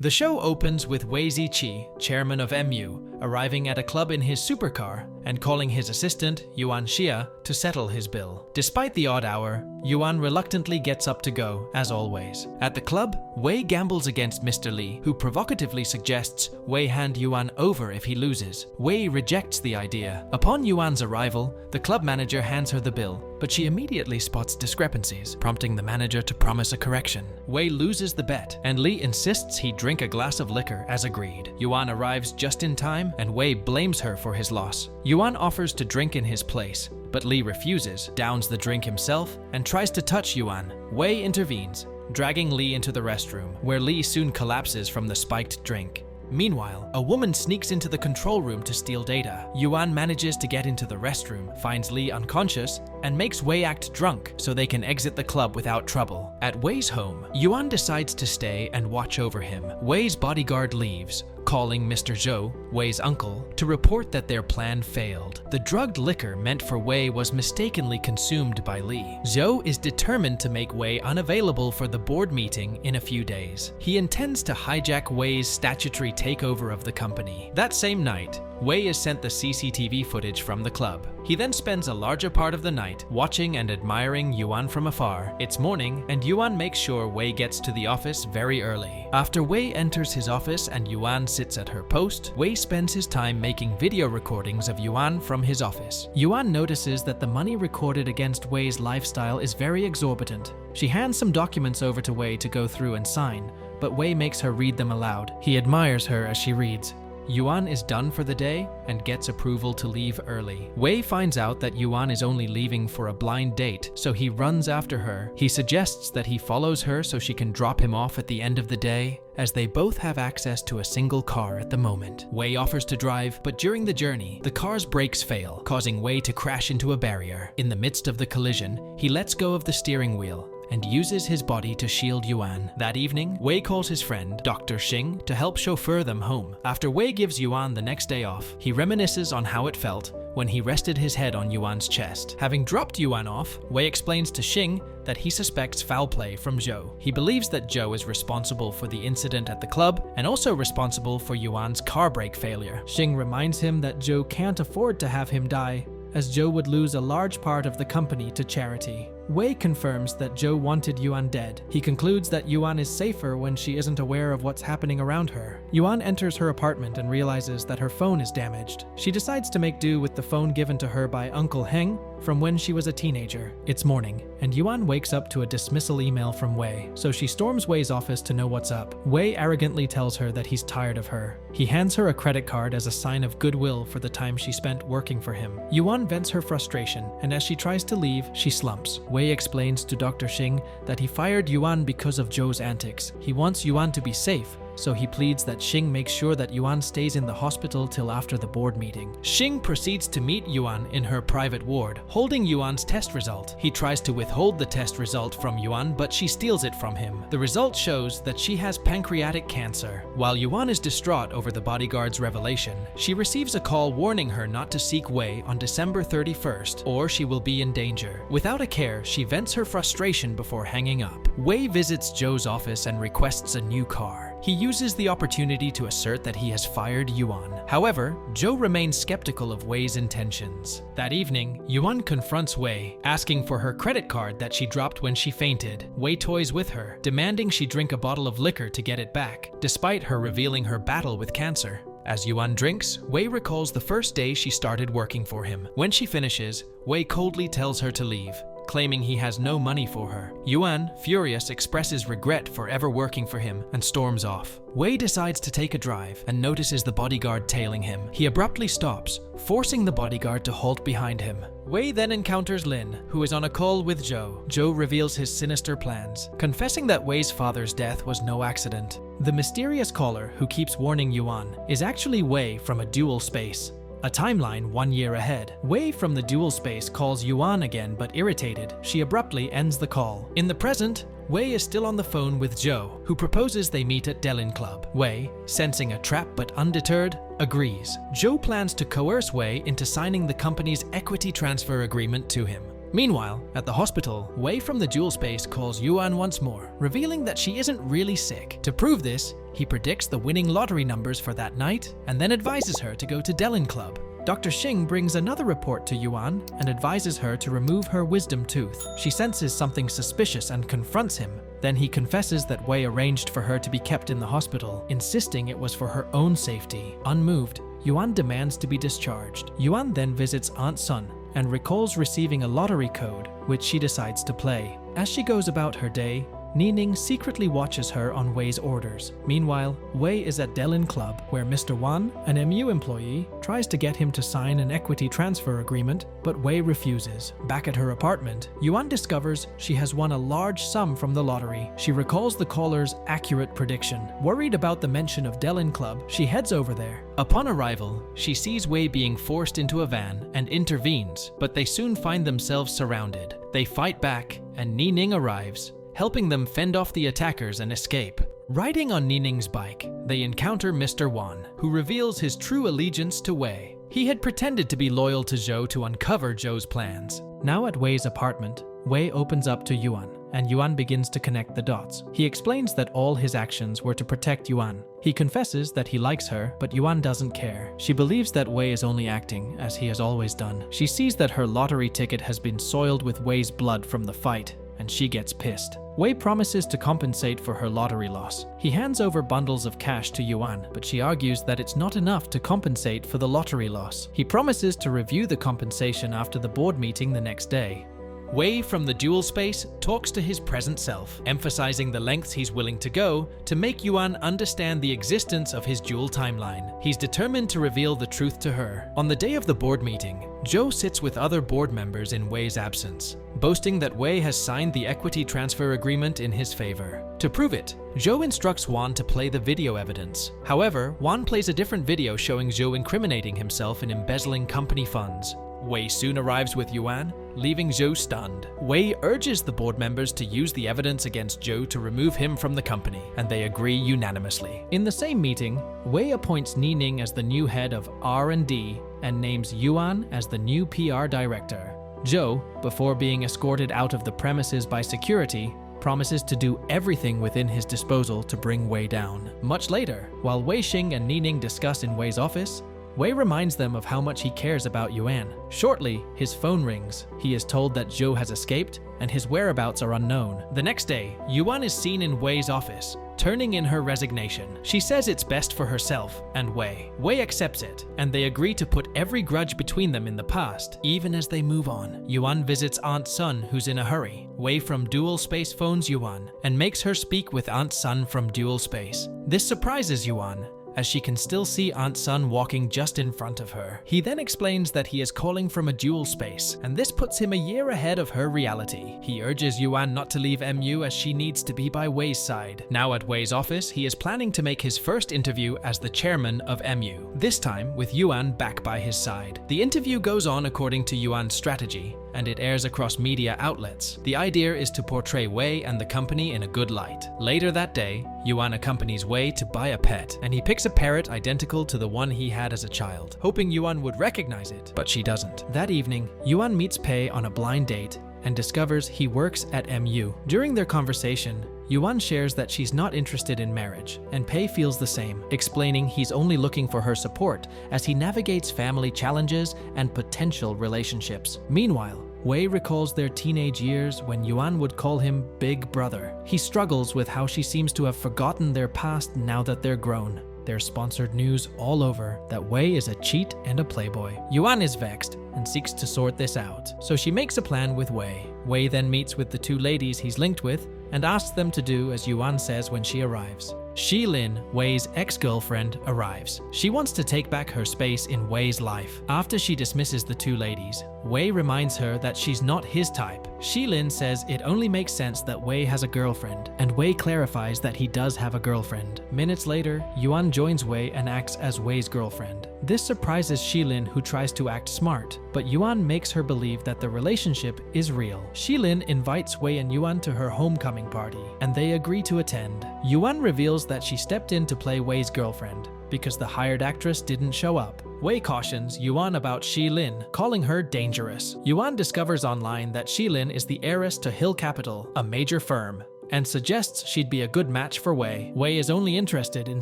The show opens with Wei Zi Qi, chairman of MU, arriving at a club in his supercar and calling his assistant, Yuan Xia, to settle his bill. Despite the odd hour, Yuan reluctantly gets up to go, as always. At the club, Wei gambles against Mr. Li, who provocatively suggests Wei hand Yuan over if he loses. Wei rejects the idea. Upon Yuan's arrival, the club manager hands her the bill, but she immediately spots discrepancies, prompting the manager to promise a correction. Wei loses the bet, and Li insists he drink a glass of liquor as agreed. Yuan arrives just in time, and Wei blames her for his loss. Yuan offers to drink in his place, but Li refuses, downs the drink himself, and tries to touch Yuan. Wei intervenes, dragging Li into the restroom, where Li soon collapses from the spiked drink. Meanwhile, a woman sneaks into the control room to steal data. Yuan manages to get into the restroom, finds Li unconscious, and makes Wei act drunk so they can exit the club without trouble. At Wei's home, Yuan decides to stay and watch over him. Wei's bodyguard leaves, calling Mr. Zhou, Wei's uncle, to report that their plan failed. The drugged liquor meant for Wei was mistakenly consumed by Li. Zhou is determined to make Wei unavailable for the board meeting in a few days. He intends to hijack Wei's statutory takeover of the company. That same night, Wei is sent the CCTV footage from the club. He then spends a larger part of the night watching and admiring Yuan from afar. It's morning, and Yuan makes sure Wei gets to the office very early. After Wei enters his office and Yuan sits at her post, Wei spends his time making video recordings of Yuan from his office. Yuan notices that the money recorded against Wei's lifestyle is very exorbitant. She hands some documents over to Wei to go through and sign, but Wei makes her read them aloud. He admires her as she reads. Yuan is done for the day and gets approval to leave early. Wei finds out that Yuan is only leaving for a blind date, so he runs after her. He suggests that he follows her so she can drop him off at the end of the day, as they both have access to a single car at the moment. Wei offers to drive, but during the journey, the car's brakes fail, causing Wei to crash into a barrier. In the midst of the collision, he lets go of the steering wheel and uses his body to shield Yuan. That evening, Wei calls his friend, Dr. Xing, to help chauffeur them home. After Wei gives Yuan the next day off, he reminisces on how it felt when he rested his head on Yuan's chest. Having dropped Yuan off, Wei explains to Xing that he suspects foul play from Zhou. He believes that Zhou is responsible for the incident at the club and also responsible for Yuan's car brake failure. Xing reminds him that Zhou can't afford to have him die, as Zhou would lose a large part of the company to charity. Wei confirms that Zhou wanted Yuan dead. He concludes that Yuan is safer when she isn't aware of what's happening around her. Yuan enters her apartment and realizes that her phone is damaged. She decides to make do with the phone given to her by Uncle Heng from when she was a teenager. It's morning, and Yuan wakes up to a dismissal email from Wei, so she storms Wei's office to know what's up. Wei arrogantly tells her that he's tired of her. He hands her a credit card as a sign of goodwill for the time she spent working for him. Yuan vents her frustration, and as she tries to leave, she slumps. Wei explains to Dr. Xing that he fired Yuan because of Zhou's antics. He wants Yuan to be safe, so he pleads that Xing makes sure that Yuan stays in the hospital till after the board meeting. Xing proceeds to meet Yuan in her private ward, holding Yuan's test result. He tries to withhold the test result from Yuan, but she steals it from him. The result shows that she has pancreatic cancer. While Yuan is distraught over the bodyguard's revelation, she receives a call warning her not to seek Wei on December 31st, or she will be in danger. Without a care, she vents her frustration before hanging up. Wei visits Zhou's office and requests a new car. He uses the opportunity to assert that he has fired Yuan. However, Zhou remains skeptical of Wei's intentions. That evening, Yuan confronts Wei, asking for her credit card that she dropped when she fainted. Wei toys with her, demanding she drink a bottle of liquor to get it back, despite her revealing her battle with cancer. As Yuan drinks, Wei recalls the first day she started working for him. When she finishes, Wei coldly tells her to leave, claiming he has no money for her. Yuan, furious, expresses regret for ever working for him and storms off. Wei decides to take a drive and notices the bodyguard tailing him. He abruptly stops, forcing the bodyguard to halt behind him. Wei then encounters Lin, who is on a call with Zhou. Zhou reveals his sinister plans, confessing that Wei's father's death was no accident. The mysterious caller, who keeps warning Yuan, is actually Wei from a dual space, a timeline 1 year ahead. Wei from the dual space calls Yuan again, but irritated, she abruptly ends the call. In the present, Wei is still on the phone with Zhou, who proposes they meet at Delin Club. Wei, sensing a trap but undeterred, agrees. Zhou plans to coerce Wei into signing the company's equity transfer agreement to him. Meanwhile, at the hospital, Wei from the jewel space calls Yuan once more, revealing that she isn't really sick. To prove this, he predicts the winning lottery numbers for that night and then advises her to go to Delin Club. Dr. Xing brings another report to Yuan and advises her to remove her wisdom tooth. She senses something suspicious and confronts him. Then he confesses that Wei arranged for her to be kept in the hospital, insisting it was for her own safety. Unmoved, Yuan demands to be discharged. Yuan then visits Aunt Sun and recalls receiving a lottery code, which she decides to play. As she goes about her day, Nining secretly watches her on Wei's orders. Meanwhile, Wei is at Delin Club, where Mr. Wan, an MU employee, tries to get him to sign an equity transfer agreement, but Wei refuses. Back at her apartment, Yuan discovers she has won a large sum from the lottery. She recalls the caller's accurate prediction. Worried about the mention of Delin Club, she heads over there. Upon arrival, she sees Wei being forced into a van and intervenes, but they soon find themselves surrounded. They fight back, and Nining arrives, helping them fend off the attackers and escape. Riding on Nining's bike, they encounter Mr. Wan, who reveals his true allegiance to Wei. He had pretended to be loyal to Zhou to uncover Zhou's plans. Now at Wei's apartment, Wei opens up to Yuan, and Yuan begins to connect the dots. He explains that all his actions were to protect Yuan. He confesses that he likes her, but Yuan doesn't care. She believes that Wei is only acting, as he has always done. She sees that her lottery ticket has been soiled with Wei's blood from the fight, and she gets pissed. Wei promises to compensate for her lottery loss. He hands over bundles of cash to Yuan, but she argues that it's not enough to compensate for the lottery loss. He promises to review the compensation after the board meeting the next day. Wei from the dual space talks to his present self, emphasizing the lengths he's willing to go to make Yuan understand the existence of his dual timeline. He's determined to reveal the truth to her. On the day of the board meeting, Zhou sits with other board members in Wei's absence, boasting that Wei has signed the equity transfer agreement in his favor. To prove it, Zhou instructs Wan to play the video evidence. However, Wan plays a different video showing Zhou incriminating himself in embezzling company funds. Wei soon arrives with Yuan, leaving Zhou stunned. Wei urges the board members to use the evidence against Zhou to remove him from the company, and they agree unanimously. In the same meeting, Wei appoints Nining as the new head of R&D and names Yuan as the new PR director. Zhou, before being escorted out of the premises by security, promises to do everything within his disposal to bring Wei down. Much later, while Wei Xing and Nining discuss in Wei's office, Wei reminds them of how much he cares about Yuan. Shortly, his phone rings. He is told that Zhou has escaped and his whereabouts are unknown. The next day, Yuan is seen in Wei's office, turning in her resignation. She says it's best for herself and Wei. Wei accepts it, and they agree to put every grudge between them in the past, even as they move on. Yuan visits Aunt Sun, who's in a hurry. Wei from Dual Space phones Yuan and makes her speak with Aunt Sun from Dual Space. This surprises Yuan, as she can still see Aunt Sun walking just in front of her. He then explains that he is calling from a dual space, and this puts him a year ahead of her reality. He urges Yuan not to leave MU as she needs to be by Wei's side. Now at Wei's office, he is planning to make his first interview as the chairman of MU, this time with Yuan back by his side. The interview goes on according to Yuan's strategy, and it airs across media outlets. The idea is to portray Wei and the company in a good light. Later that day, Yuan accompanies Wei to buy a pet, and he picks a parrot identical to the one he had as a child, hoping Yuan would recognize it, but she doesn't. That evening, Yuan meets Pei on a blind date and discovers he works at MU. During their conversation, Yuan shares that she's not interested in marriage, and Pei feels the same, explaining he's only looking for her support as he navigates family challenges and potential relationships. Meanwhile, Wei recalls their teenage years when Yuan would call him Big Brother. He struggles with how she seems to have forgotten their past now that they're grown. There's sponsored news all over that Wei is a cheat and a playboy. Yuan is vexed and seeks to sort this out, so she makes a plan with Wei. Wei then meets with the two ladies he's linked with and asks them to do as Yuan says when she arrives. Shilin, Wei's ex-girlfriend, arrives. She wants to take back her space in Wei's life. After she dismisses the two ladies, Wei reminds her that she's not his type. Shilin says it only makes sense that Wei has a girlfriend, and Wei clarifies that he does have a girlfriend. Minutes later, Yuan joins Wei and acts as Wei's girlfriend. This surprises Shilin, who tries to act smart, but Yuan makes her believe that the relationship is real. Shilin invites Wei and Yuan to her homecoming party, and they agree to attend. Yuan reveals that she stepped in to play Wei's girlfriend, because the hired actress didn't show up. Wei cautions Yuan about Shilin, calling her dangerous. Yuan discovers online that Shilin is the heiress to Hill Capital, a major firm, and suggests she'd be a good match for Wei. Wei is only interested in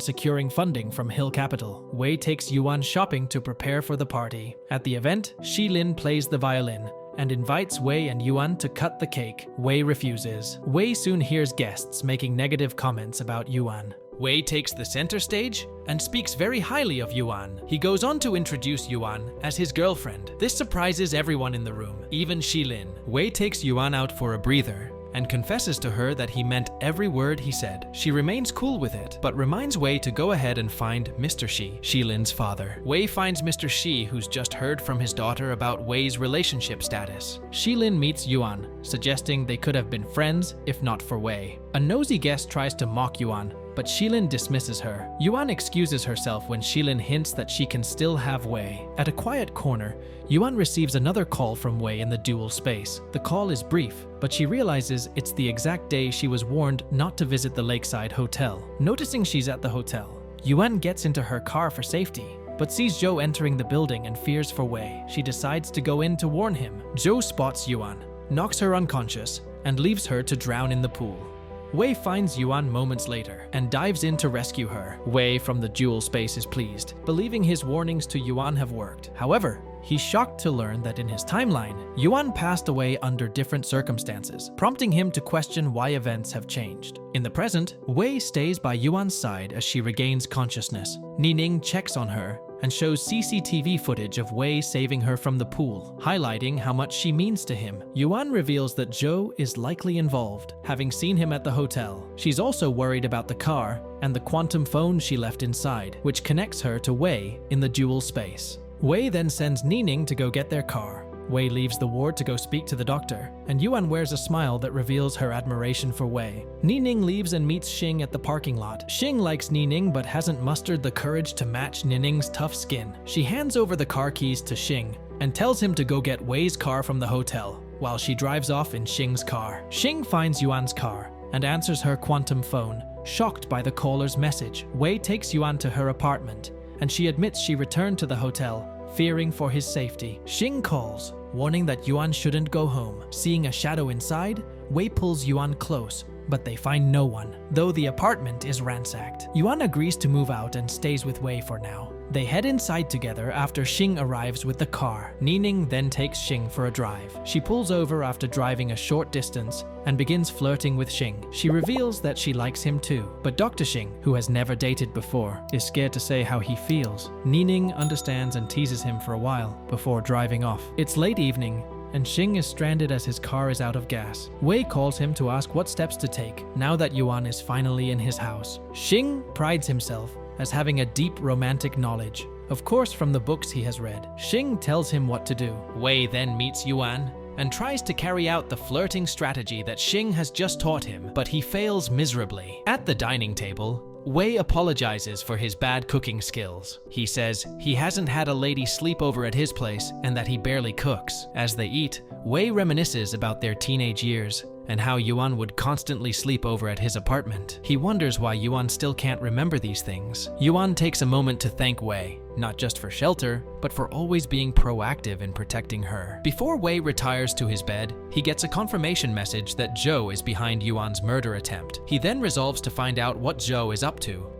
securing funding from Hill Capital. Wei takes Yuan shopping to prepare for the party. At the event, Shilin plays the violin and invites Wei and Yuan to cut the cake. Wei refuses. Wei soon hears guests making negative comments about Yuan. Wei takes the center stage and speaks very highly of Yuan. He goes on to introduce Yuan as his girlfriend. This surprises everyone in the room, even Shilin. Wei takes Yuan out for a breather and confesses to her that he meant every word he said. She remains cool with it, but reminds Wei to go ahead and find Mr. Xi, Shilin's father. Wei finds Mr. Xi, who's just heard from his daughter about Wei's relationship status. Shilin meets Yuan, suggesting they could have been friends if not for Wei. A nosy guest tries to mock Yuan, but Shilin dismisses her. Yuan excuses herself when Shilin hints that she can still have Wei. At a quiet corner, Yuan receives another call from Wei in the dual space. The call is brief, but she realizes it's the exact day she was warned not to visit the lakeside hotel. Noticing she's at the hotel, Yuan gets into her car for safety, but sees Zhou entering the building and fears for Wei. She decides to go in to warn him. Zhou spots Yuan, knocks her unconscious, and leaves her to drown in the pool. Wei finds Yuan moments later and dives in to rescue her. Wei from the dual space is pleased, believing his warnings to Yuan have worked. However, he's shocked to learn that in his timeline, Yuan passed away under different circumstances, prompting him to question why events have changed. In the present, Wei stays by Yuan's side as she regains consciousness. Nining checks on her and shows CCTV footage of Wei saving her from the pool, highlighting how much she means to him. Yuan reveals that Zhou is likely involved, having seen him at the hotel. She's also worried about the car and the quantum phone she left inside, which connects her to Wei in the dual space. Wei then sends Nining to go get their car. Wei leaves the ward to go speak to the doctor, and Yuan wears a smile that reveals her admiration for Wei. Nining leaves and meets Xing at the parking lot. Xing likes Nining but hasn't mustered the courage to match Nining's tough skin. She hands over the car keys to Xing and tells him to go get Wei's car from the hotel, while she drives off in Xing's car. Xing finds Yuan's car and answers her quantum phone, shocked by the caller's message. Wei takes Yuan to her apartment, and she admits she returned to the hotel, fearing for his safety. Xing calls, warning that Yuan shouldn't go home. Seeing a shadow inside, Wei pulls Yuan close, but they find no one, though the apartment is ransacked. Yuan agrees to move out and stays with Wei for now. They head inside together after Xing arrives with the car. Nining then takes Xing for a drive. She pulls over after driving a short distance and begins flirting with Xing. She reveals that she likes him too, but Dr. Xing, who has never dated before, is scared to say how he feels. Nining understands and teases him for a while before driving off. It's late evening, and Xing is stranded as his car is out of gas. Wei calls him to ask what steps to take now that Yuan is finally in his house. Xing prides himself as having a deep romantic knowledge, of course from the books he has read. Xing tells him what to do. Wei then meets Yuan and tries to carry out the flirting strategy that Xing has just taught him, but he fails miserably. At the dining table, Wei apologizes for his bad cooking skills. He says he hasn't had a lady sleep over at his place and that he barely cooks. As they eat, Wei reminisces about their teenage years and how Yuan would constantly sleep over at his apartment. He wonders why Yuan still can't remember these things. Yuan takes a moment to thank Wei, not just for shelter, but for always being proactive in protecting her. Before Wei retires to his bed, he gets a confirmation message that Zhou is behind Yuan's murder attempt. He then resolves to find out what Zhou is up to.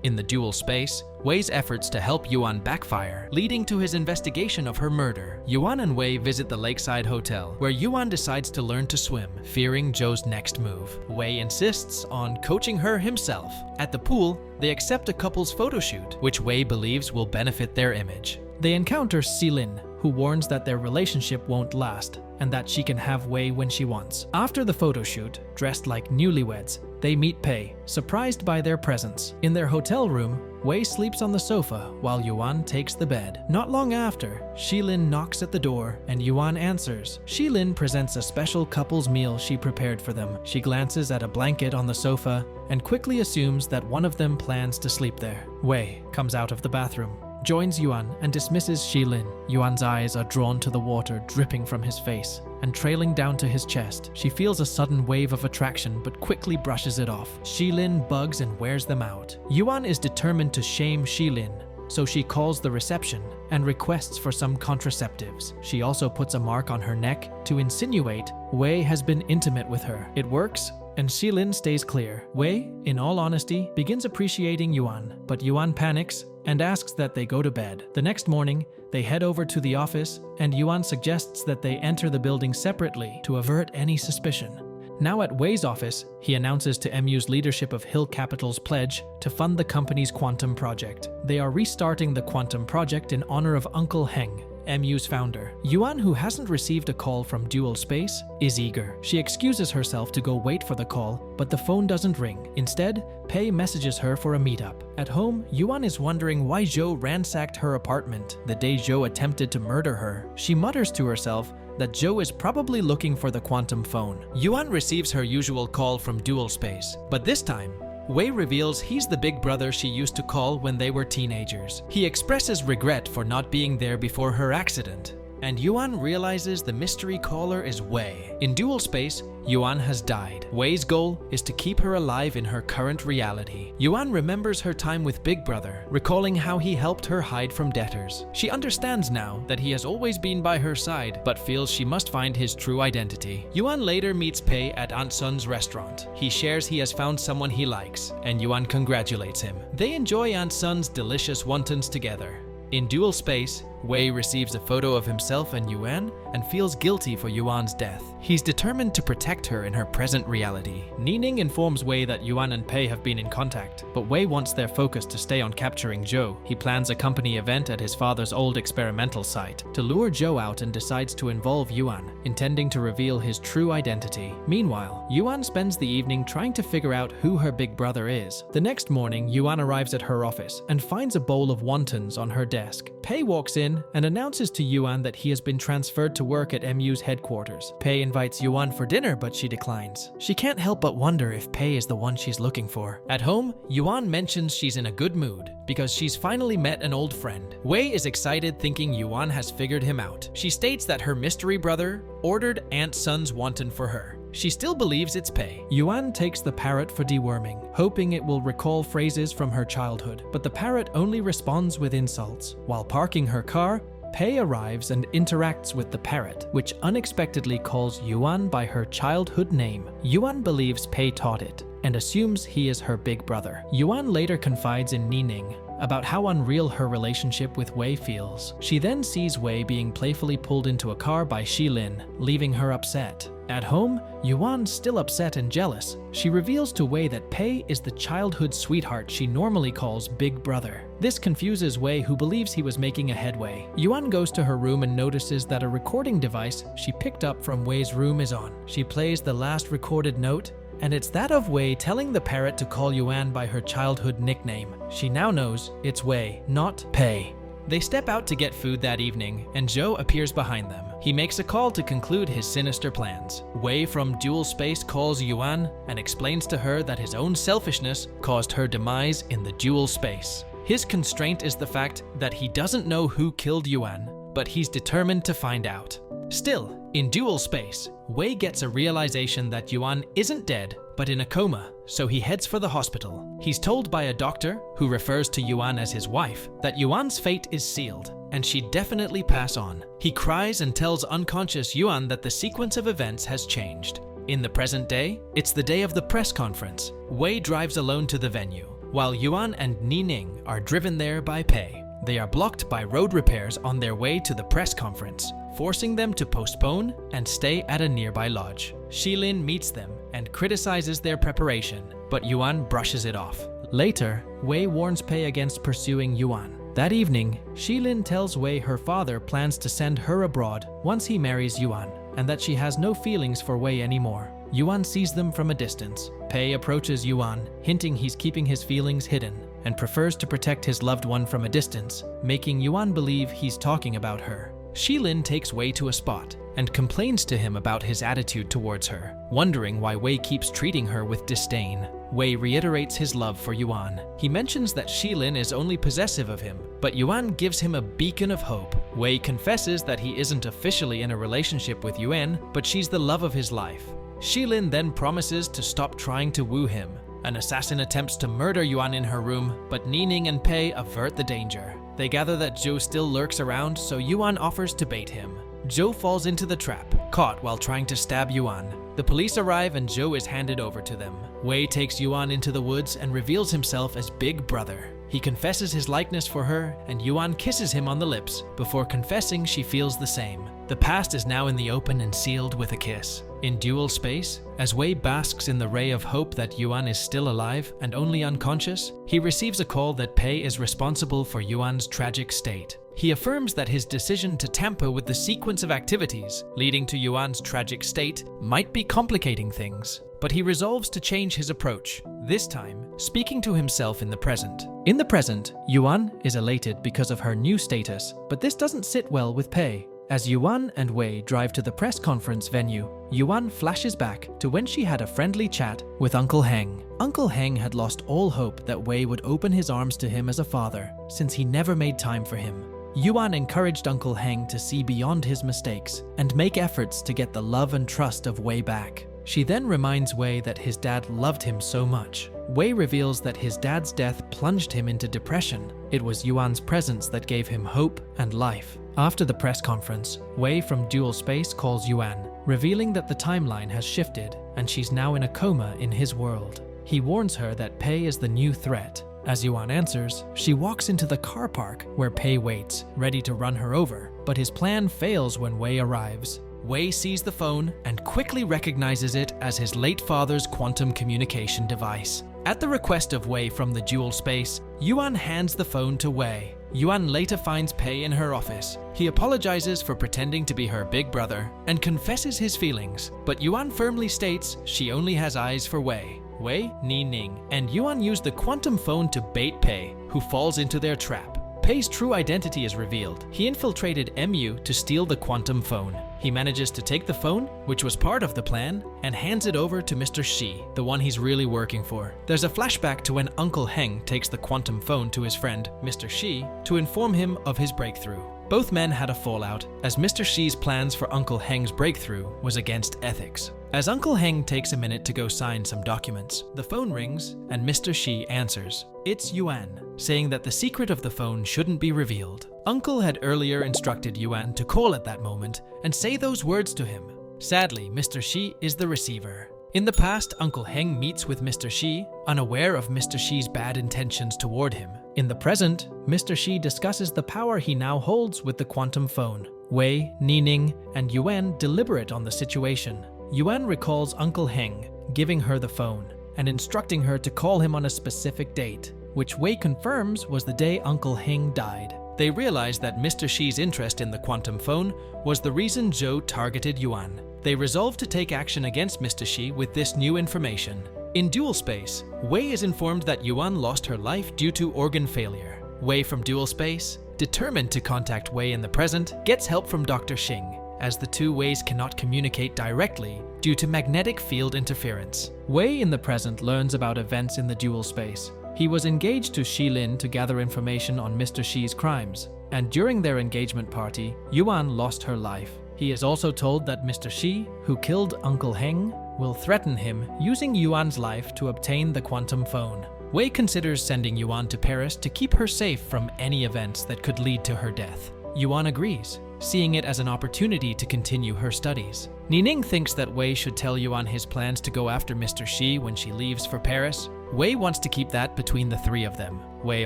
In the dual space, Wei's efforts to help Yuan backfire, leading to his investigation of her murder. Yuan and Wei visit the lakeside hotel, where Yuan decides to learn to swim, fearing Zhou's next move. Wei insists on coaching her himself. At the pool, they accept a couple's photo shoot, which Wei believes will benefit their image. They encounter Shilin, who warns that their relationship won't last, and that she can have Wei when she wants. After the photo shoot, dressed like newlyweds, they meet Pei, surprised by their presence. In their hotel room, Wei sleeps on the sofa while Yuan takes the bed. Not long after, Shilin knocks at the door and Yuan answers. Shilin presents a special couple's meal she prepared for them. She glances at a blanket on the sofa and quickly assumes that one of them plans to sleep there. Wei comes out of the bathroom, joins Yuan and dismisses Shilin. Yuan's eyes are drawn to the water dripping from his face and trailing down to his chest. She feels a sudden wave of attraction but quickly brushes it off. Shilin bugs and wears them out. Yuan is determined to shame Shilin, so she calls the reception and requests for some contraceptives. She also puts a mark on her neck to insinuate Wei has been intimate with her. It works, and Shilin stays clear. Wei, in all honesty, begins appreciating Yuan, but Yuan panics and asks that they go to bed. The next morning, they head over to the office, and Yuan suggests that they enter the building separately to avert any suspicion. Now at Wei's office, he announces to MU's leadership of Hill Capital's pledge to fund the company's quantum project. They are restarting the quantum project in honor of Uncle Heng, MU's founder. Yuan, who hasn't received a call from Dual Space, is eager. She excuses herself to go wait for the call, but the phone doesn't ring. Instead, Pei messages her for a meetup. At home, Yuan is wondering why Zhou ransacked her apartment the day Zhou attempted to murder her. She mutters to herself that Zhou is probably looking for the quantum phone. Yuan receives her usual call from Dual Space, but this time, Wei reveals he's the big brother she used to call when they were teenagers. He expresses regret for not being there before her accident, and Yuan realizes the mystery caller is Wei. In Dual Space, Yuan has died. Wei's goal is to keep her alive in her current reality. Yuan remembers her time with Big Brother, recalling how he helped her hide from debtors. She understands now that he has always been by her side, but feels she must find his true identity. Yuan later meets Pei at Aunt Sun's restaurant. He shares he has found someone he likes, and Yuan congratulates him. They enjoy Aunt Sun's delicious wontons together. In Dual Space, Wei receives a photo of himself and Yuan and feels guilty for Yuan's death. He's determined to protect her in her present reality. Nining informs Wei that Yuan and Pei have been in contact, but Wei wants their focus to stay on capturing Zhou. He plans a company event at his father's old experimental site to lure Zhou out and decides to involve Yuan, intending to reveal his true identity. Meanwhile, Yuan spends the evening trying to figure out who her big brother is. The next morning, Yuan arrives at her office and finds a bowl of wontons on her desk. Pei walks in and announces to Yuan that he has been transferred to work at MU's headquarters. Pei invites Yuan for dinner, but she declines. She can't help but wonder if Pei is the one she's looking for. At home, Yuan mentions she's in a good mood because she's finally met an old friend. Wei is excited, thinking Yuan has figured him out. She states that her mystery brother ordered Aunt Sun's wonton for her. She still believes it's Pei. Yuan takes the parrot for deworming, hoping it will recall phrases from her childhood, but the parrot only responds with insults. While parking her car, Pei arrives and interacts with the parrot, which unexpectedly calls Yuan by her childhood name. Yuan believes Pei taught it and assumes he is her big brother. Yuan later confides in Nining about how unreal her relationship with Wei feels. She then sees Wei being playfully pulled into a car by Shilin, leaving her upset. At home, Yuan, still upset and jealous, she reveals to Wei that Pei is the childhood sweetheart she normally calls Big Brother. This confuses Wei, who believes he was making a headway. Yuan goes to her room and notices that a recording device she picked up from Wei's room is on. She plays the last recorded note, and it's that of Wei telling the parrot to call Yuan by her childhood nickname. She now knows it's Wei, not Pei. They step out to get food that evening, and Zhou appears behind them. He makes a call to conclude his sinister plans. Wei from Dual Space calls Yuan and explains to her that his own selfishness caused her demise in the Dual Space. His constraint is the fact that he doesn't know who killed Yuan, but he's determined to find out. Still, in Dual Space, Wei gets a realization that Yuan isn't dead, but in a coma, so he heads for the hospital. He's told by a doctor, who refers to Yuan as his wife, that Yuan's fate is sealed, and she'd definitely pass on. He cries and tells unconscious Yuan that the sequence of events has changed. In the present day, it's the day of the press conference. Wei drives alone to the venue, while Yuan and Nining are driven there by Pei. They are blocked by road repairs on their way to the press conference, forcing them to postpone and stay at a nearby lodge. Shilin meets them and criticizes their preparation, but Yuan brushes it off. Later, Wei warns Pei against pursuing Yuan. That evening, Shilin tells Wei her father plans to send her abroad once he marries Yuan, and that she has no feelings for Wei anymore. Yuan sees them from a distance. Pei approaches Yuan, hinting he's keeping his feelings hidden, and prefers to protect his loved one from a distance, making Yuan believe he's talking about her. Shilin takes Wei to a spot and complains to him about his attitude towards her, wondering why Wei keeps treating her with disdain. Wei reiterates his love for Yuan. He mentions that Shilin is only possessive of him, but Yuan gives him a beacon of hope. Wei confesses that he isn't officially in a relationship with Yuan, but she's the love of his life. Shilin then promises to stop trying to woo him. An assassin attempts to murder Yuan in her room, but Nining and Pei avert the danger. They gather that Zhou still lurks around, so Yuan offers to bait him. Zhou falls into the trap, caught while trying to stab Yuan. The police arrive and Zhou is handed over to them. Wei takes Yuan into the woods and reveals himself as Big Brother. He confesses his likeness for her, and Yuan kisses him on the lips before confessing she feels the same. The past is now in the open and sealed with a kiss. In dual space, as Wei basks in the ray of hope that Yuan is still alive and only unconscious, he receives a call that Pei is responsible for Yuan's tragic state. He affirms that his decision to tamper with the sequence of activities leading to Yuan's tragic state might be complicating things, but he resolves to change his approach, this time speaking to himself in the present. In the present, Yuan is elated because of her new status, but this doesn't sit well with Pei. As Yuan and Wei drive to the press conference venue, Yuan flashes back to when she had a friendly chat with Uncle Heng. Uncle Heng had lost all hope that Wei would open his arms to him as a father, since he never made time for him. Yuan encouraged Uncle Heng to see beyond his mistakes and make efforts to get the love and trust of Wei back. She then reminds Wei that his dad loved him so much. Wei reveals that his dad's death plunged him into depression. It was Yuan's presence that gave him hope and life. After the press conference, Wei from Dual Space calls Yuan, revealing that the timeline has shifted and she's now in a coma in his world. He warns her that Pei is the new threat. As Yuan answers, she walks into the car park where Pei waits, ready to run her over, but his plan fails when Wei arrives. Wei sees the phone and quickly recognizes it as his late father's quantum communication device. At the request of Wei from the dual space, Yuan hands the phone to Wei. Yuan later finds Pei in her office. He apologizes for pretending to be her big brother and confesses his feelings, but Yuan firmly states she only has eyes for Wei. Wei, Nining, and Yuan use the quantum phone to bait Pei, who falls into their trap. Pei's true identity is revealed. He infiltrated MU to steal the quantum phone. He manages to take the phone, which was part of the plan, and hands it over to Mr. Xi, the one he's really working for. There's a flashback to when Uncle Heng takes the quantum phone to his friend, Mr. Xi, to inform him of his breakthrough. Both men had a fallout, as Mr. Xi's plans for Uncle Heng's breakthrough was against ethics. As Uncle Heng takes a minute to go sign some documents, the phone rings and Mr. Xi answers. It's Yuan, saying that the secret of the phone shouldn't be revealed. Uncle had earlier instructed Yuan to call at that moment and say those words to him. Sadly, Mr. Xi is the receiver. In the past, Uncle Heng meets with Mr. Xi, unaware of Mr. Xi's bad intentions toward him. In the present, Mr. Xi discusses the power he now holds with the quantum phone. Wei, Nining, and Yuan deliberate on the situation. Yuan recalls Uncle Heng giving her the phone and instructing her to call him on a specific date, which Wei confirms was the day Uncle Heng died. They realize that Mr. Xi's interest in the quantum phone was the reason Zhou targeted Yuan. They resolve to take action against Mr. Xi with this new information. In dual space, Wei is informed that Yuan lost her life due to organ failure. Wei from dual space, determined to contact Wei in the present, gets help from Dr. Xing, as the two Weis cannot communicate directly due to magnetic field interference. Wei in the present learns about events in the dual space. He was engaged to Shilin to gather information on Mr. Xi's crimes, and during their engagement party, Yuan lost her life. He is also told that Mr. Xi, who killed Uncle Heng, will threaten him using Yuan's life to obtain the quantum phone. Wei considers sending Yuan to Paris to keep her safe from any events that could lead to her death. Yuan agrees, seeing it as an opportunity to continue her studies. Nining thinks that Wei should tell Yuan his plans to go after Mr. Xi when she leaves for Paris. Wei wants to keep that between the three of them. Wei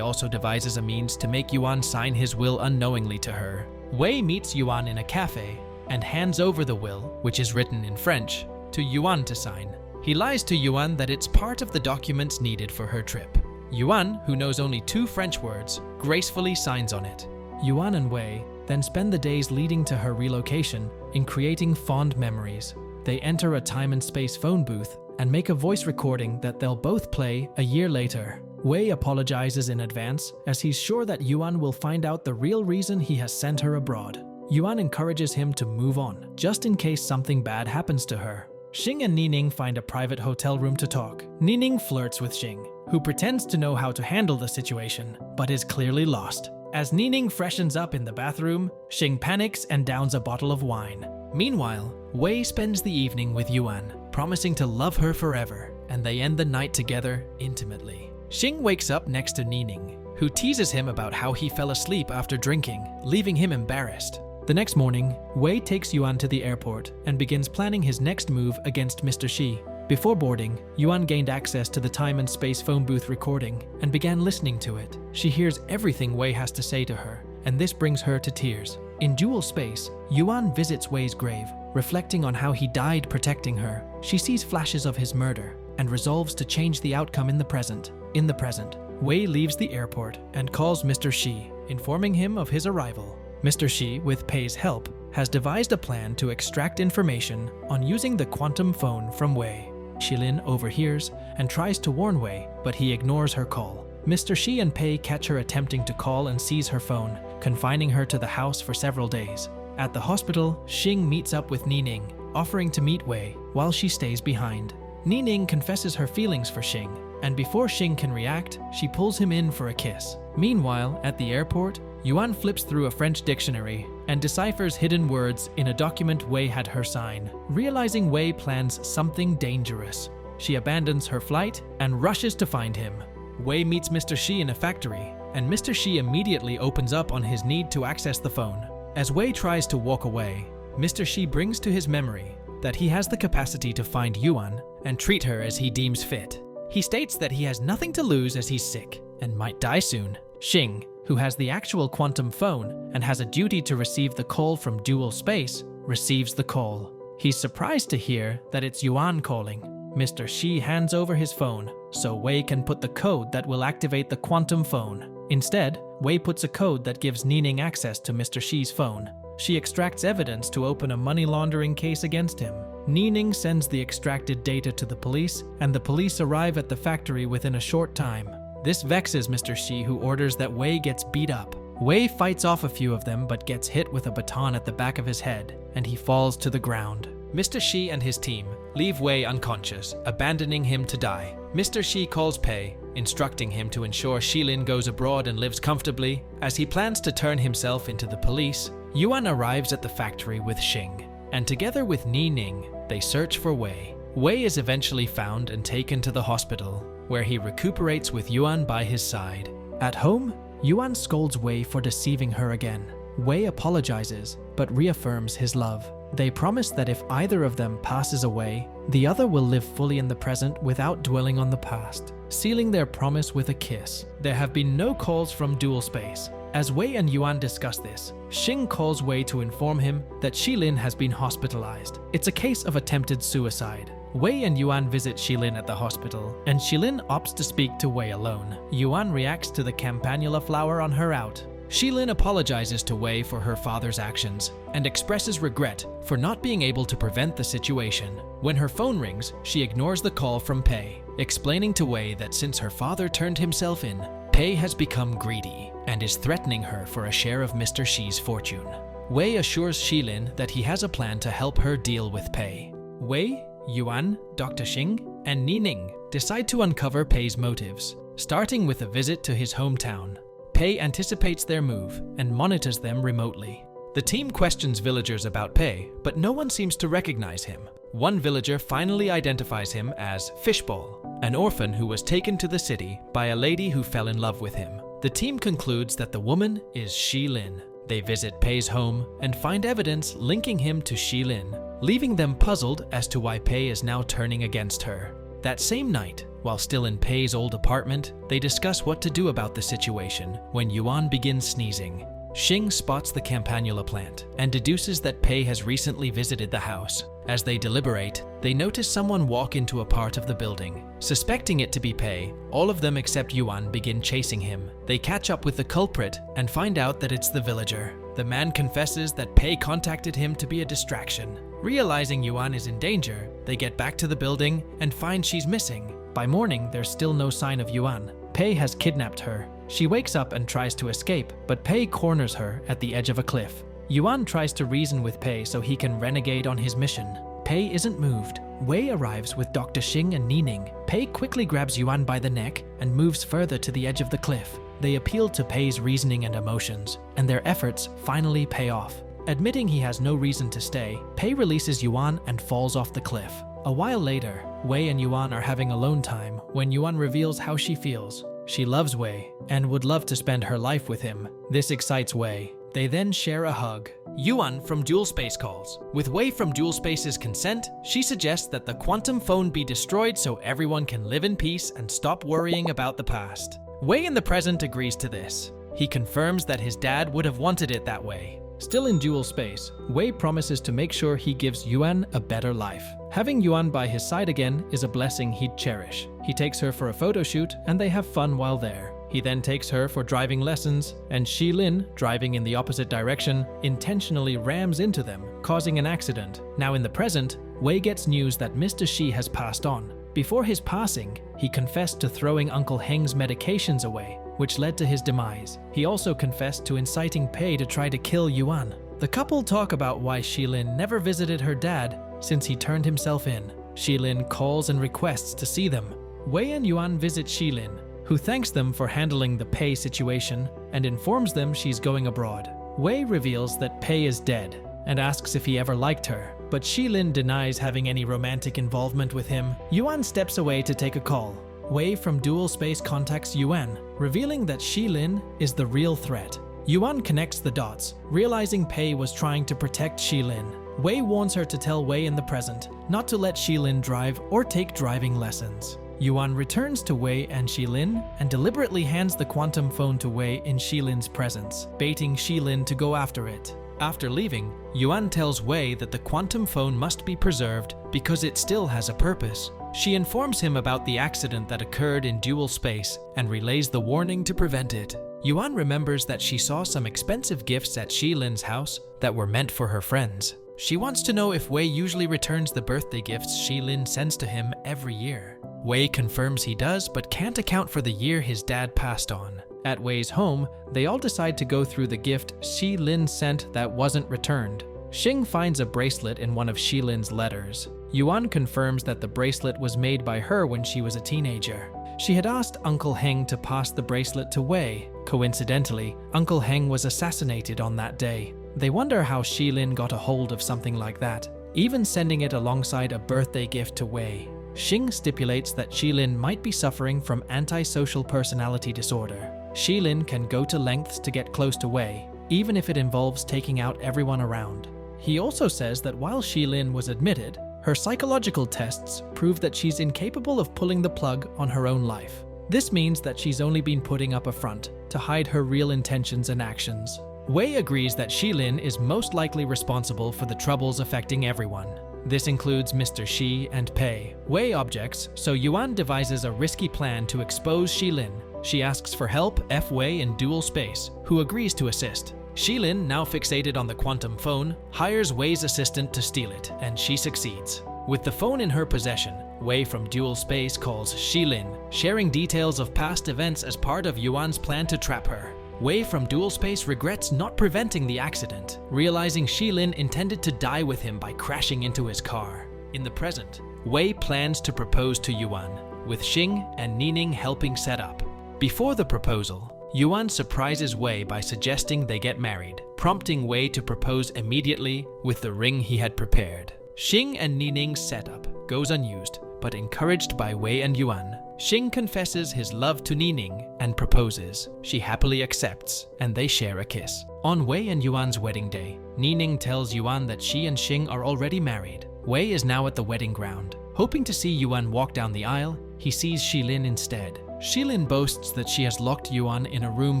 also devises a means to make Yuan sign his will unknowingly to her. Wei meets Yuan in a cafe and hands over the will, which is written in French, to Yuan to sign. He lies to Yuan that it's part of the documents needed for her trip. Yuan, who knows only 2 French words, gracefully signs on it. Yuan and Wei then spend the days leading to her relocation in creating fond memories. They enter a time and space phone booth and make a voice recording that they'll both play a year later. Wei apologizes in advance as he's sure that Yuan will find out the real reason he has sent her abroad. Yuan encourages him to move on, just in case something bad happens to her. Xing and Nining find a private hotel room to talk. Nining flirts with Xing, who pretends to know how to handle the situation, but is clearly lost. As Nining freshens up in the bathroom, Xing panics and downs a bottle of wine. Meanwhile, Wei spends the evening with Yuan, promising to love her forever, and they end the night together intimately. Xing wakes up next to Nining, who teases him about how he fell asleep after drinking, leaving him embarrassed. The next morning, Wei takes Yuan to the airport and begins planning his next move against Mr. Xi. Before boarding, Yuan gained access to the time and space phone booth recording and began listening to it. She hears everything Wei has to say to her, and this brings her to tears. In dual space, Yuan visits Wei's grave, reflecting on how he died protecting her. She sees flashes of his murder and resolves to change the outcome in the present. In the present, Wei leaves the airport and calls Mr. Xi, informing him of his arrival. Mr. Xi, with Pei's help, has devised a plan to extract information on using the quantum phone from Wei. Shilin overhears and tries to warn Wei, but he ignores her call. Mr. Xi and Pei catch her attempting to call and seize her phone, confining her to the house for several days. At the hospital, Xing meets up with Nining, offering to meet Wei while she stays behind. Nining confesses her feelings for Xing, and before Xing can react, she pulls him in for a kiss. Meanwhile, at the airport, Yuan flips through a French dictionary and deciphers hidden words in a document Wei had her sign. Realizing Wei plans something dangerous, she abandons her flight and rushes to find him. Wei meets Mr. Xi in a factory, and Mr. Xi immediately opens up on his need to access the phone. As Wei tries to walk away, Mr. Xi brings to his memory that he has the capacity to find Yuan and treat her as he deems fit. He states that he has nothing to lose as he's sick and might die soon. Xing, who has the actual quantum phone and has a duty to receive the call from dual space, receives the call. He's surprised to hear that it's Yuan calling. Mr. Xi hands over his phone so Wei can put the code that will activate the quantum phone. Instead, Wei puts a code that gives Nining access to Mr. Xi's phone. She extracts evidence to open a money laundering case against him. Nining sends the extracted data to the police, and the police arrive at the factory within a short time. This vexes Mr. Xi, who orders that Wei gets beat up. Wei fights off a few of them but gets hit with a baton at the back of his head, and he falls to the ground. Mr. Xi and his team leave Wei unconscious, abandoning him to die. Mr. Xi calls Pei, instructing him to ensure Shilin goes abroad and lives comfortably. As he plans to turn himself into the police, Yuan arrives at the factory with Xing, and together with Nining, they search for Wei. Wei is eventually found and taken to the hospital, where he recuperates with Yuan by his side. At home, Yuan scolds Wei for deceiving her again. Wei apologizes, but reaffirms his love. They promise that if either of them passes away, the other will live fully in the present without dwelling on the past, sealing their promise with a kiss. There have been no calls from dual space. As Wei and Yuan discuss this, Xing calls Wei to inform him that Shilin has been hospitalized. It's a case of attempted suicide. Wei and Yuan visit Shilin at the hospital, and Shilin opts to speak to Wei alone. Yuan reacts to the campanula flower on her out. Shilin apologizes to Wei for her father's actions and expresses regret for not being able to prevent the situation. When her phone rings, she ignores the call from Pei, explaining to Wei that since her father turned himself in, Pei has become greedy and is threatening her for a share of Mr. Xi's fortune. Wei assures Shilin that he has a plan to help her deal with Pei. Wei, Yuan, Dr. Xing, and Nining decide to uncover Pei's motives, starting with a visit to his hometown. Pei anticipates their move and monitors them remotely. The team questions villagers about Pei, but no one seems to recognize him. One villager finally identifies him as Fishbowl, an orphan who was taken to the city by a lady who fell in love with him. The team concludes that the woman is Shilin. They visit Pei's home and find evidence linking him to Shilin, leaving them puzzled as to why Pei is now turning against her. That same night, while still in Pei's old apartment, they discuss what to do about the situation when Yuan begins sneezing. Xing spots the campanula plant and deduces that Pei has recently visited the house. As they deliberate, they notice someone walk into a part of the building. Suspecting it to be Pei, all of them except Yuan begin chasing him. They catch up with the culprit and find out that it's the villager. The man confesses that Pei contacted him to be a distraction. Realizing Yuan is in danger, they get back to the building and find she's missing. By morning, there's still no sign of Yuan. Pei has kidnapped her. She wakes up and tries to escape, but Pei corners her at the edge of a cliff. Yuan tries to reason with Pei so he can renegade on his mission. Pei isn't moved. Wei arrives with Dr. Xing and Nining. Pei quickly grabs Yuan by the neck and moves further to the edge of the cliff. They appeal to Pei's reasoning and emotions, and their efforts finally pay off. Admitting he has no reason to stay, Pei releases Yuan and falls off the cliff. A while later, Wei and Yuan are having alone time when Yuan reveals how she feels. She loves Wei and would love to spend her life with him. This excites Wei. They then share a hug. Yuan from Dual Space calls. With Wei from Dual Space's consent, she suggests that the quantum phone be destroyed so everyone can live in peace and stop worrying about the past. Wei in the present agrees to this. He confirms that his dad would have wanted it that way. Still in Dual Space, Wei promises to make sure he gives Yuan a better life. Having Yuan by his side again is a blessing he'd cherish. He takes her for a photo shoot and they have fun while there. He then takes her for driving lessons, and Shilin, driving in the opposite direction, intentionally rams into them, causing an accident. Now in the present, Wei gets news that Mr. Xi has passed on. Before his passing, he confessed to throwing Uncle Heng's medications away, which led to his demise. He also confessed to inciting Pei to try to kill Yuan. The couple talk about why Shilin never visited her dad since he turned himself in. Shilin calls and requests to see them. Wei and Yuan visit Shilin, who thanks them for handling the Pei situation and informs them she's going abroad. Wei reveals that Pei is dead and asks if he ever liked her, but Shilin denies having any romantic involvement with him. Yuan steps away to take a call. Wei from Dual Space contacts Yuan, revealing that Shilin is the real threat. Yuan connects the dots, realizing Pei was trying to protect Shilin. Wei warns her to tell Wei in the present not to let Shilin drive or take driving lessons. Yuan returns to Wei and Shilin and deliberately hands the quantum phone to Wei in Shilin's presence, baiting Shilin to go after it. After leaving, Yuan tells Wei that the quantum phone must be preserved because it still has a purpose. She informs him about the accident that occurred in Dual Space and relays the warning to prevent it. Yuan remembers that she saw some expensive gifts at Shilin's house that were meant for her friends. She wants to know if Wei usually returns the birthday gifts Shilin sends to him every year. Wei confirms he does, but can't account for the year his dad passed on. At Wei's home, they all decide to go through the gift Shilin sent that wasn't returned. Xing finds a bracelet in one of Shilin's letters. Yuan confirms that the bracelet was made by her when she was a teenager. She had asked Uncle Heng to pass the bracelet to Wei. Coincidentally, Uncle Heng was assassinated on that day. They wonder how Shilin got a hold of something like that, even sending it alongside a birthday gift to Wei. Xing stipulates that Shilin might be suffering from antisocial personality disorder. Shilin can go to lengths to get close to Wei, even if it involves taking out everyone around. He also says that while Shilin was admitted, her psychological tests prove that she's incapable of pulling the plug on her own life. This means that she's only been putting up a front to hide her real intentions and actions. Wei agrees that Shilin is most likely responsible for the troubles affecting everyone. This includes Mr. Xi and Pei. Wei objects, so Yuan devises a risky plan to expose Shilin. She asks for help Wei in Dual Space, who agrees to assist. Shilin, now fixated on the quantum phone, hires Wei's assistant to steal it, and she succeeds. With the phone in her possession, Wei from Dual Space calls Shilin, sharing details of past events as part of Yuan's plan to trap her. Wei from Dual Space regrets not preventing the accident, realizing Shilin intended to die with him by crashing into his car. In the present, Wei plans to propose to Yuan, with Xing and Nining helping set up. Before the proposal, Yuan surprises Wei by suggesting they get married, prompting Wei to propose immediately with the ring he had prepared. Xing and Nining's setup goes unused, but encouraged by Wei and Yuan. Xing confesses his love to Nining and proposes. She happily accepts, and they share a kiss. On Wei and Yuan's wedding day, Nining tells Yuan that she and Xing are already married. Wei is now at the wedding ground. Hoping to see Yuan walk down the aisle, he sees Shilin instead. Shilin boasts that she has locked Yuan in a room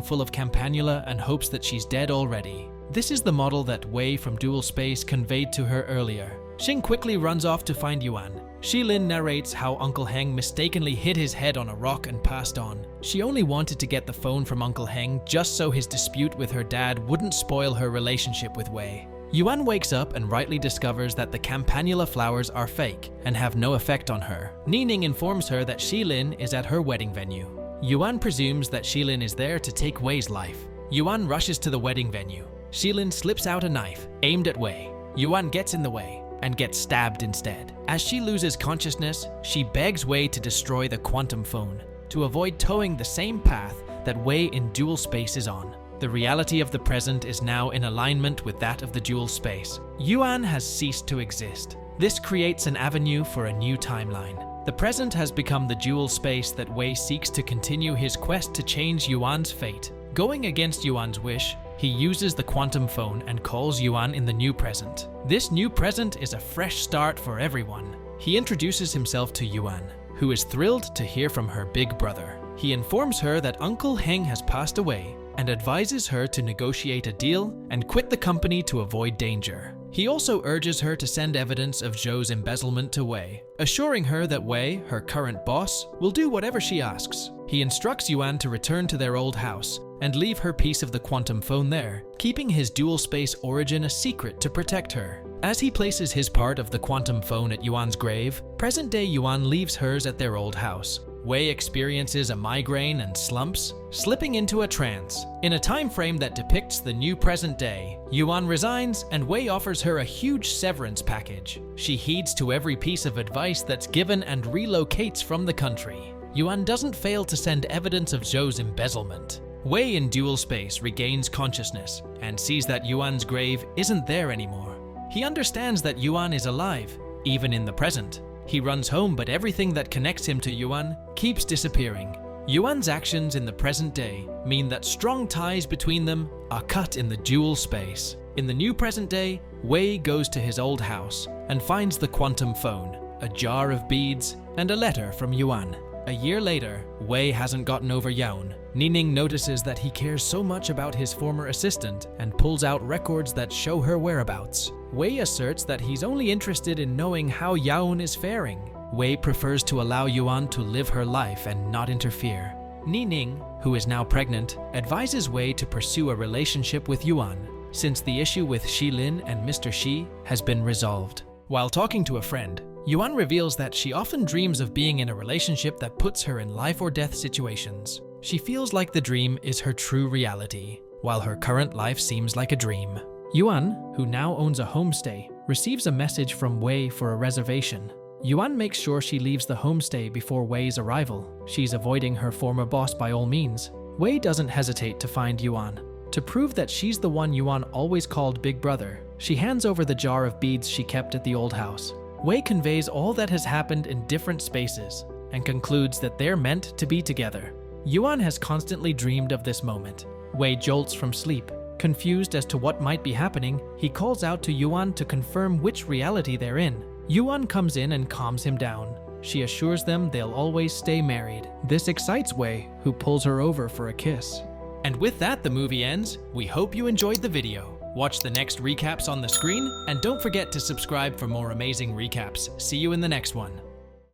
full of campanula and hopes that she's dead already. This is the model that Wei from Dual Space conveyed to her earlier. Xing quickly runs off to find Yuan. Shilin narrates how Uncle Heng mistakenly hit his head on a rock and passed on. She only wanted to get the phone from Uncle Heng just so his dispute with her dad wouldn't spoil her relationship with Wei. Yuan wakes up and rightly discovers that the campanula flowers are fake and have no effect on her. Nining informs her that Shilin is at her wedding venue. Yuan presumes that Shilin is there to take Wei's life. Yuan rushes to the wedding venue. Shilin slips out a knife, aimed at Wei. Yuan gets in the way. and gets stabbed instead. As she loses consciousness, she begs Wei to destroy the quantum phone to avoid towing the same path that Wei in dual space is on. The reality of the present is now in alignment with that of the dual space. Yuan has ceased to exist. This creates an avenue for a new timeline. The present has become the dual space that Wei seeks to continue his quest to change Yuan's fate. Going against Yuan's wish, he uses the quantum phone and calls Yuan in the new present. This new present is a fresh start for everyone. He introduces himself to Yuan, who is thrilled to hear from her big brother. He informs her that Uncle Heng has passed away and advises her to negotiate a deal and quit the company to avoid danger. He also urges her to send evidence of Zhou's embezzlement to Wei, assuring her that Wei, her current boss, will do whatever she asks. He instructs Yuan to return to their old house and leave her piece of the quantum phone there, keeping his dual space origin a secret to protect her. As he places his part of the quantum phone at Yuan's grave, present-day Yuan leaves hers at their old house. Wei experiences a migraine and slumps, slipping into a trance. In a time frame that depicts the new present day, Yuan resigns and Wei offers her a huge severance package. She heeds to every piece of advice that's given and relocates from the country. Yuan doesn't fail to send evidence of Zhou's embezzlement. Wei in dual space regains consciousness and sees that Yuan's grave isn't there anymore. He understands that Yuan is alive, even in the present. He runs home, but everything that connects him to Yuan keeps disappearing. Yuan's actions in the present day mean that strong ties between them are cut in the dual space. In the new present day, Wei goes to his old house and finds the quantum phone, a jar of beads, and a letter from Yuan. A year later, Wei hasn't gotten over Yuan. Nining notices that he cares so much about his former assistant and pulls out records that show her whereabouts. Wei asserts that he's only interested in knowing how Yuan is faring. Wei prefers to allow Yuan to live her life and not interfere. Nining, who is now pregnant, advises Wei to pursue a relationship with Yuan, since the issue with Shilin and Mr. Xi has been resolved. While talking to a friend, Yuan reveals that she often dreams of being in a relationship that puts her in life or death situations. She feels like the dream is her true reality, while her current life seems like a dream. Yuan, who now owns a homestay, receives a message from Wei for a reservation. Yuan makes sure she leaves the homestay before Wei's arrival. She's avoiding her former boss by all means. Wei doesn't hesitate to find Yuan. To prove that she's the one Yuan always called Big Brother, she hands over the jar of beads she kept at the old house. Wei conveys all that has happened in different spaces and concludes that they're meant to be together. Yuan has constantly dreamed of this moment. Wei jolts from sleep. Confused as to what might be happening, he calls out to Yuan to confirm which reality they're in. Yuan comes in and calms him down. She assures them they'll always stay married. This excites Wei, who pulls her over for a kiss. And with that, the movie ends. We hope you enjoyed the video. Watch the next recaps on the screen, and don't forget to subscribe for more amazing recaps. See you in the next one.